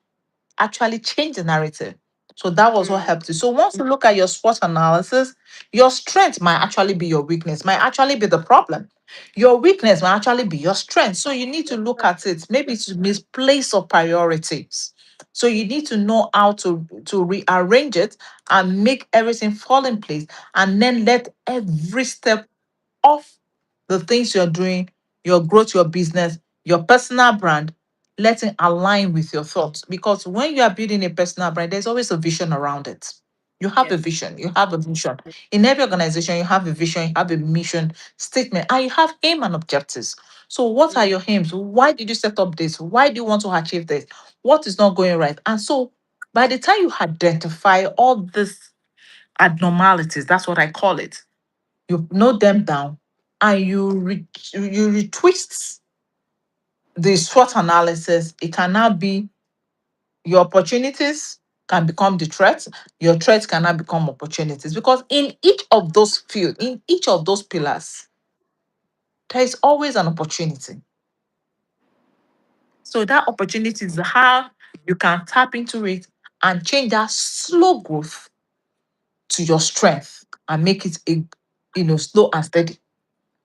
S1: actually change the narrative. So that was what
S2: Mm.
S1: helped you. So once you look at your SWOT analysis, your strength might actually be your weakness, might actually be the problem. Your weakness might actually be your strength. So you need to look at it. Maybe it's misplace of priorities. So you need to know how to rearrange it and make everything fall in place, and then let every step of the things you're doing, your growth, your business, your personal brand, let it align with your thoughts. Because when you are building a personal brand, there's always a vision around it. You have a
S2: Yes.
S1: vision, you have a mission. In every organization, you have a vision, you have a mission statement, and you have aim and objectives. So, what are
S2: Mm.
S1: your aims? Why did you set up this? Why do you want to achieve this? What is not going right? And so, by the time you identify all these abnormalities, that's what I call it, you note them down, and you retwist the SWOT analysis. It can now be your opportunities can become the threats, your threats can now become opportunities. Because in each of those fields, in each of those pillars, there is always an opportunity. So that opportunity is how you can tap into it and change that slow growth to your strength and make it a slow and steady.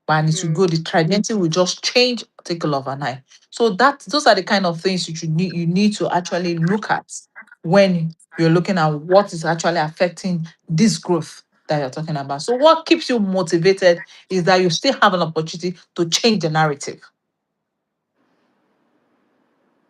S1: And it will
S2: Mm.
S1: go, the trajectory will just change, take a lot overnight. So that those are the kind of things you need to actually look at when you're looking at what is actually affecting this growth that you're talking about. So what keeps you motivated is that you still have an opportunity to change the narrative.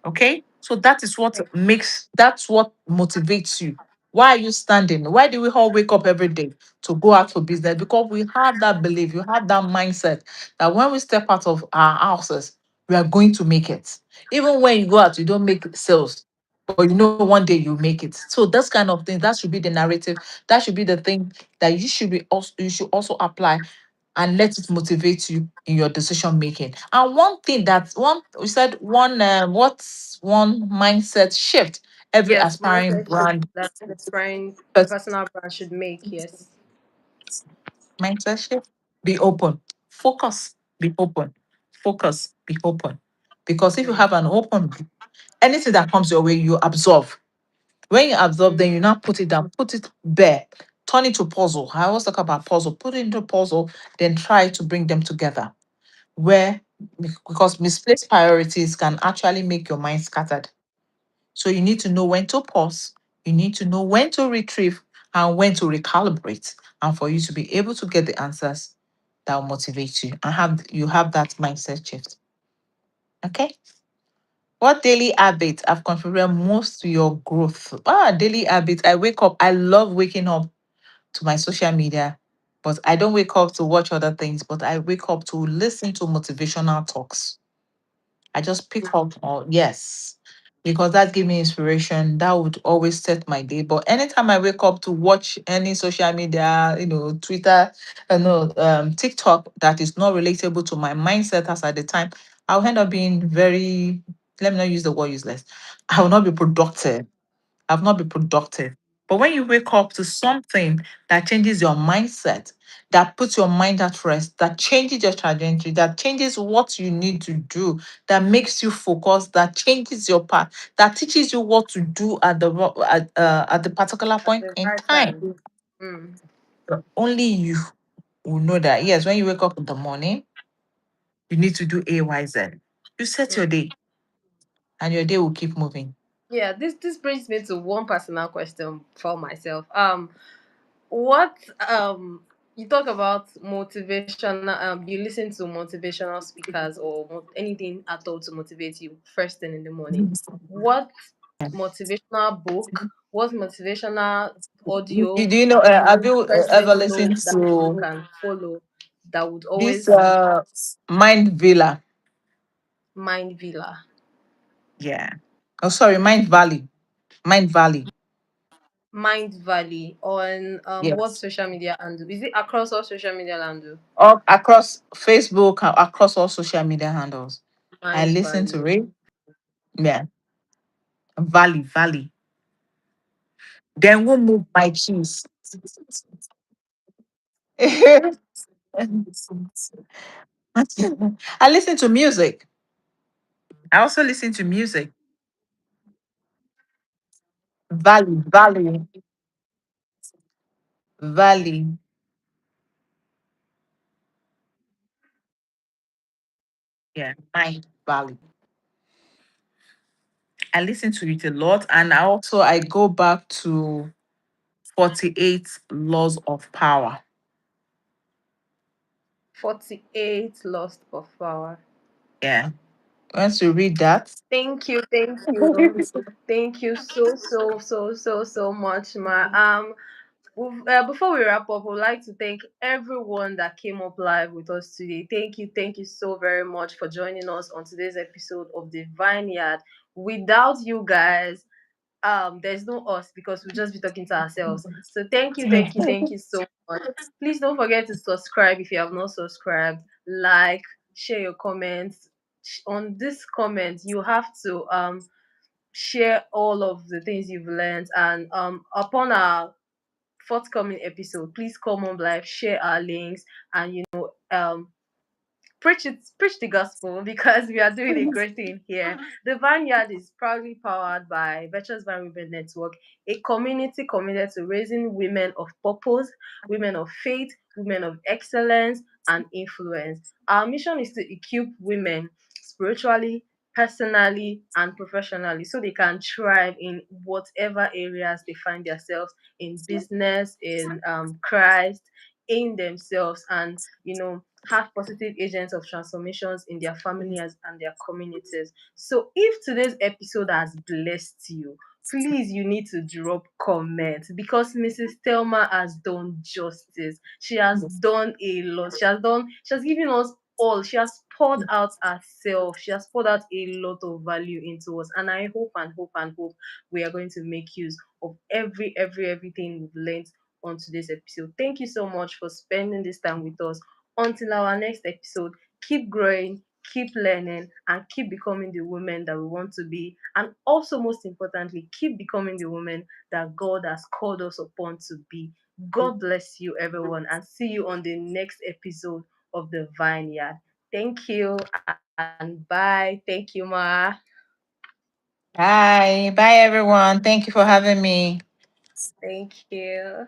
S1: Okay. So that's what motivates you. Why are you standing? Why do we all wake up every day to go out for business? Because we have that belief, you have that mindset that when we step out of our houses, we are going to make it. Even when you go out, you don't make sales, but you know one day you make it. So that's kind of thing, that should be the narrative. That should be the thing that you should also apply and let it motivate you in your decision making. And one thing that one we said one what's one mindset shift every
S2: Yes,
S1: aspiring
S2: mindset shift
S1: brand
S2: that an aspiring
S1: pers-
S2: personal brand should make. Yes.
S1: mindset shift, be open, focus, be open, focus, be open. Because if you
S2: Mm.
S1: have an open, anything that comes your way, you absorb. When you absorb, then
S2: Mm.
S1: you now put it down, put it bare, turn it to puzzle. I always talk about puzzle, put it into puzzle, then try to bring them together. Where because misplaced priorities can actually make your mind scattered. So you need to know when to pause, you need to know when to retrieve and when to recalibrate, and for you to be able to get the answers that will motivate you and have that mindset shift. Okay. What daily habits have contributed most to your growth? Daily habits. I wake up. I love waking up to my social media, but I don't wake up to watch other things, but I wake up to listen to motivational talks. I just pick up on yes, because that give me inspiration. That would always set my day. But anytime I wake up to watch any social media, Twitter, no, TikTok that is not relatable to my mindset as at the time, I'll end up being very. Let me not use the word useless. I will not be productive. I've not been productive. But when you wake up to something that changes your mindset, that puts your mind at rest, that changes your trajectory, that changes what you need to do, that makes you focus, that changes your path, that teaches you what to do at the particular
S2: At
S1: point
S2: the
S1: in
S2: right
S1: time.
S2: time. Mm.
S1: Only you will know that. Yes, when you wake up in the morning, you need to do A, Y, Z. You set your
S2: Mm.
S1: day, and your day will keep moving.
S2: Yeah, this brings me to one personal question for myself. What you talk about motivational you listen to motivational speakers or anything at all to motivate you first thing in the morning. What motivational book, what motivational audio
S1: Do you know?
S2: do
S1: Have
S2: you
S1: you ever
S2: personally know
S1: listened
S2: that people
S1: to
S2: can follow that would
S1: this
S2: always
S1: Mind Villa?
S2: mind villa?
S1: Yeah. Oh, sorry, Mind Valley. Mind Valley.
S2: Mind Valley on what
S1: Yes.
S2: social media handle? Is it across all social media handle?
S1: All across Facebook, across all social media handles. I
S2: Mind
S1: listen to
S2: Valley.
S1: it. Yeah. Valley, Valley. Then we'll move my cheese. I listen to music. I also listen to music. Valley, Valley, Valley. Yeah, Mind Valley. I listen to it a lot, and I go back to 48 Laws of Power.
S2: 48 lost of power.
S1: Yeah. Once you read that,
S2: Thank you, thank you. Thank you so much, Ma. Before we wrap up, we'd like to thank everyone that came up live with us today. Thank you so very much for joining us on today's episode of the Vineyard. Without you guys, there's no us because we'll just be talking to ourselves. So thank you so much. Please don't forget to subscribe if you have not subscribed. Like, share your comments. On this comment, you have to share all of the things you've learned, and upon our forthcoming episode, please come on live, share our links, and preach the gospel because we are doing a great thing here. The Vineyard is proudly powered by Virtuous Women Network, a community committed to raising women of purpose, women of faith, women of excellence and influence. Our mission is to equip women spiritually, personally, and professionally so they can thrive in whatever areas they find themselves, in business, in Christ, in themselves, and have positive agents of transformations in their families and their communities. So if today's episode has blessed you, please, you need to drop comments because Mrs. Thelma has done justice. She has done a lot. She has given us all. She has poured out herself. She has poured out a lot of value into us. And I hope and hope and hope we are going to make use of everything we've learned on today's episode. Thank you so much for spending this time with us. Until our next episode, keep growing, keep learning, and keep becoming the women that we want to be. And also, most importantly, keep becoming the women that God has called us upon to be. God bless you, everyone, and see you on the next episode of The Vineyard. Thank you and bye. Thank you, Ma.
S1: bye. Bye, everyone. Thank you for having me.
S2: Thank you.